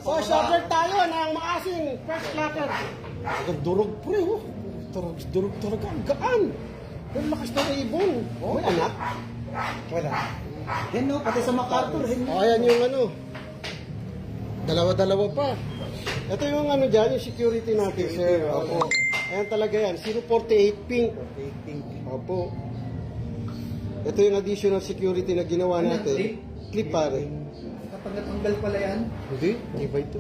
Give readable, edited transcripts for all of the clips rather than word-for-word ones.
So, shopper tayo ng maasin. Fresh clacker. Ang durog pre, oh. Durog talaga. Ang gaan. Pero lakas na ibon. May anak? Wala. Yan no, pati sa MacArthur. Oh, ayan yung ano. Dalawa-dalawa pa. Ito yung ano dyan, yung security natin, sir. Opo. Ayan talaga yan. 048 pink. Opo. Ito yung additional security na ginawa natin. Clip pare. Kapag natanggal pala yan. Hindi, iba ito.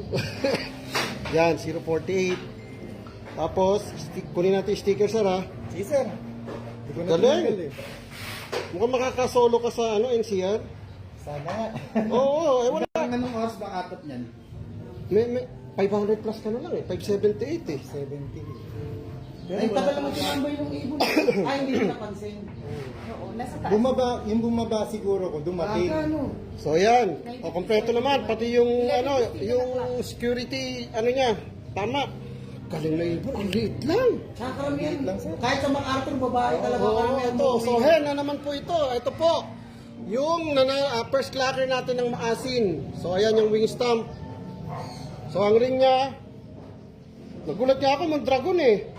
Yan, 048. Tapos, kunin natin yung sticker, sir, ha? Si sir. Hindi ko Galing. natanggal eh. Mukhang makakasolo ka sa ano, NCR. Sana nga. Oo, eh wala. Anong oras ba atot niyan? May 500 plus ka na lang eh. 578 eh. 70. Ay, tagal naman tinambay yung ibon. Ay, hindi ko napansin. Oo, nasa taas. Yung bumaba siguro ko, dumating. Ano? So yan, o kompleto naman pati yung ano, yung security ano niya. Tama. Galing na ibon, ang liit lang. Kakaramihan lang sir. Kahit sa MacArthur, babae talaga. Oo, karamihan ito. mo. So hen na naman po ito. Ito po. Yung first clacker natin ng maasin. So ayan yung wing stump. So ang ring niya, nagulat nga ako, Mondragon eh.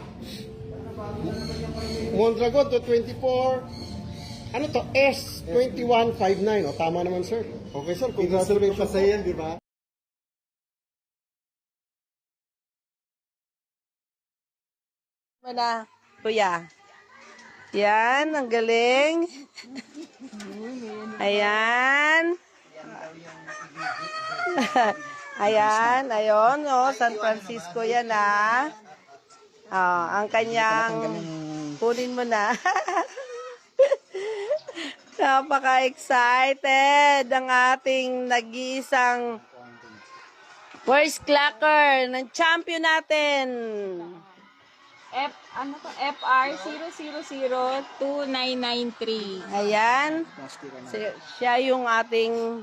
Mondragon to 24. Ano to? S2159. O tama naman sir. Okay sir, congratulations. Congratulations sa yan, di ba? Wala, kuya. Yan, ang galing. Ayan. Ayan, ayon, oh, San Francisco yan, ah. Ang kanyang, kunin mo na. Napaka-excited ang ating nag-iisang first clacker ng champion natin. FR 0002993. Ayan. Siya yung ating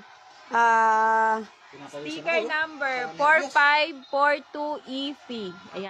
Sticker number 4542EP. Ayan.